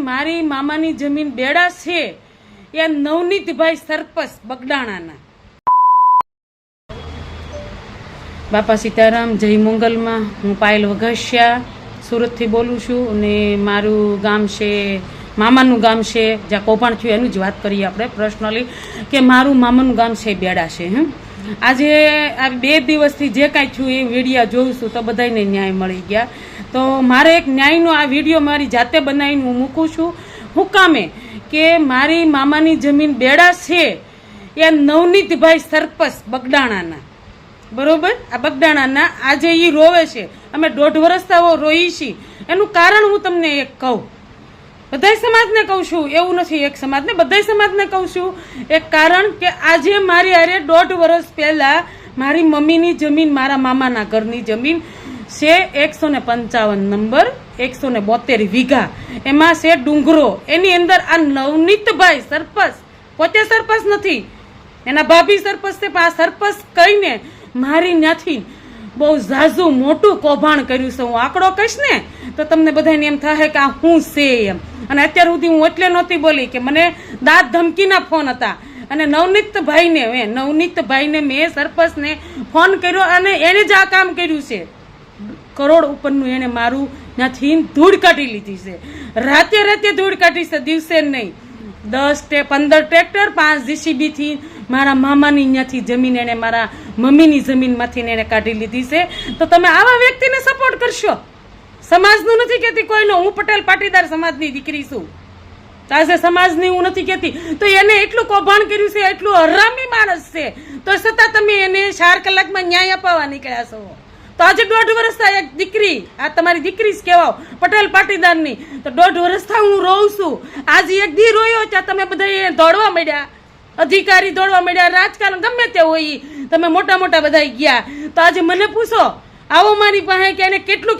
મારી મામાની જમીન બેડા છે એ નવનીતભાઈ સરપસ બગડાણાના. બાપા સીતારામ, જય મંગલમાં. હું પાયલ વઘાસિયા સુરતથી બોલું છું અને મારું ગામ છે, મામાનું ગામ છે જ્યાં કૌભાંડ થયું એનું જ વાત કરીએ આપણે પર્સનલી, કે મારું મામાનું ગામ છે બેડા છે. આજે આ 2 દિવસથી જે કાંઈ થયું એ વિડીયો જોઉં છું તો બધાને ન્યાય મળી ગયા. તો મારે એક ન્યાયનો આ વિડીયો મારી જાતે બનાવીને હું મૂકું છું. હું કામે કે મારી મામાની જમીન બેડા છે એ નવનીતભાઈ સરપસ બગડાણાના, બરોબર, આ બગડાણાના. આજે એ રોવે છે, અમે 1.5 વર્ષથી રોઈ છીએ. એનું કારણ હું તમને એક કહું, બધા સમાજને કહું છું, એવું નથી એક સમાજને, બધા સમાજને કહું છું. એક કારણ કે આજે મારી હારે 1.5 વર્ષ પહેલા મારી મમ્મીની જમીન, મારા મામાના ઘરની જમીન છે 155 નંબર, 172 વીઘા, એમાં છે ડુંગરો. એની અંદર આ નવનીતભાઈ સરપસ, પોતે સરપસ નથી, એના ભાભી સરપસ છે, પણ આ સરપસ કહીને મારી ત્યાંથી બહુ ઝાઝું મોટું કૌભાંડ કર્યું છે. હું આંકડો કહીશ ને તો તમને બધાને એમ થાય કે આ શું છે એમ. અને અત્યાર સુધી હું એટલે નહોતી બોલી કે મને દાંત ધમકીના ફોન હતા. અને નવનીતભાઈને મેં સરપંચને ફોન કર્યો અને એને જ આ કામ કર્યું છે. કરોડ ઉપરનું એને મારું ત્યાંથી ધૂળ કાઢી લીધી છે. રાતે ધૂળ કાઢી છે, દિવસે નહીં. 10-15 ટ્રેક્ટર, 5 JCB થી મારા મામાની ત્યાંથી જમીન એને મારા મમ્મીની જમીનમાંથી એને કાઢી લીધી છે. તો તમે આવા વ્યક્તિને સપોર્ટ કરશો? સમાજનું નથી કહેતી કોઈનો, હું પટેલ પાટીદાર સમાજની દીકરી છું, આજે સમાજની હું નથી કહેતી. તો એને એટલું કૌભાંડ કર્યું છે, એટલું હરામી માણસ છે, તો છતાં તમે એને 4 કલાકમાં ન્યાય અપાવવા નીકળ્યા છો. તો આજે 1.5 વર્ષથી એક દીકરી, આ તમારી દીકરી જ કહેવાઓ, પટેલ પાટીદારની, તો 1.5 વર્ષથી હું રોઉં છું. આજે એક દી રોયો ત્યાં તમે બધા દોડવા માંડ્યા, અધિકારી દોડવા માંડ્યા, રાજકારણ ગમે તે હોય, તમે મોટા બધા ગયા. તો આજે મને પૂછો, આવો મારી પાસે કે એને કેટલું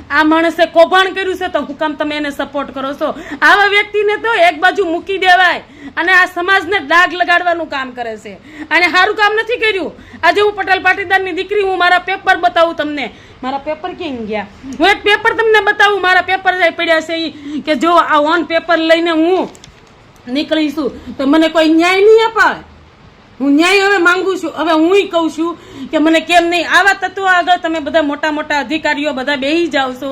આ માણસે કૌભાંડ કર્યું છે, તો હું કામ તમે એને સપોર્ટ કરો છો? આવા વ્યક્તિને તો એક બાજુ મૂકી દેવાય. અને આ સમાજને ડાઘ લગાડવાનું કામ કરે છે, અને સારું કામ નથી કર્યું. આજે હું પટેલ પાટીદારની દીકરી, હું મારા પેપર બતાવું તમને. મારા પેપર ક્યાં ગયા? હું એક પેપર તમને બતાવું, મારા પેપર પડ્યા છે કે જો આ ઓન પેપર લઈને હું નીકળીશું તો મને કોઈ ન્યાય નહીં અપાવે. હું ન્યાય હવે માંગુ છું. હવે હું કહું છું કે મને કેમ નહીં, આવા તત્વો આગળ તમે બધા મોટા અધિકારીઓ બધા બેસી જાવ છો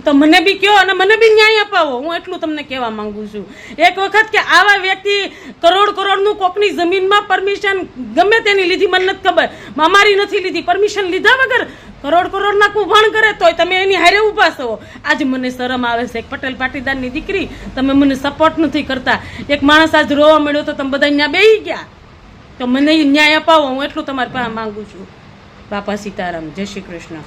તો મને બી કહો અને મને બી ન્યાય અપાવો. હું એટલું તમને કહેવા માંગુ છું. એક વખત કે આવા વ્યક્તિ કરોડનું કોકની જમીનમાં પરમિશન ગમે તેની લીધી, મને નથી ખબર, અમારી નથી લીધી, પરમિશન લીધા વગર કરોડના કૌભાંડ કરે તોય તમે એની હારે ઉભા છો. આજે મને શરમ આવે છે. એક પટેલ પાટીદારની દીકરી, તમે મને સપોર્ટ નથી કરતા. એક માણસ આજ રોવા મળ્યો તો તમે બધા ત્યાં બેસી ગયા. તો મને ન્યાય અપાવો, હું એટલું તમારી પાસે માંગુ છું. બાપા સીતારામ, જય શ્રી કૃષ્ણ.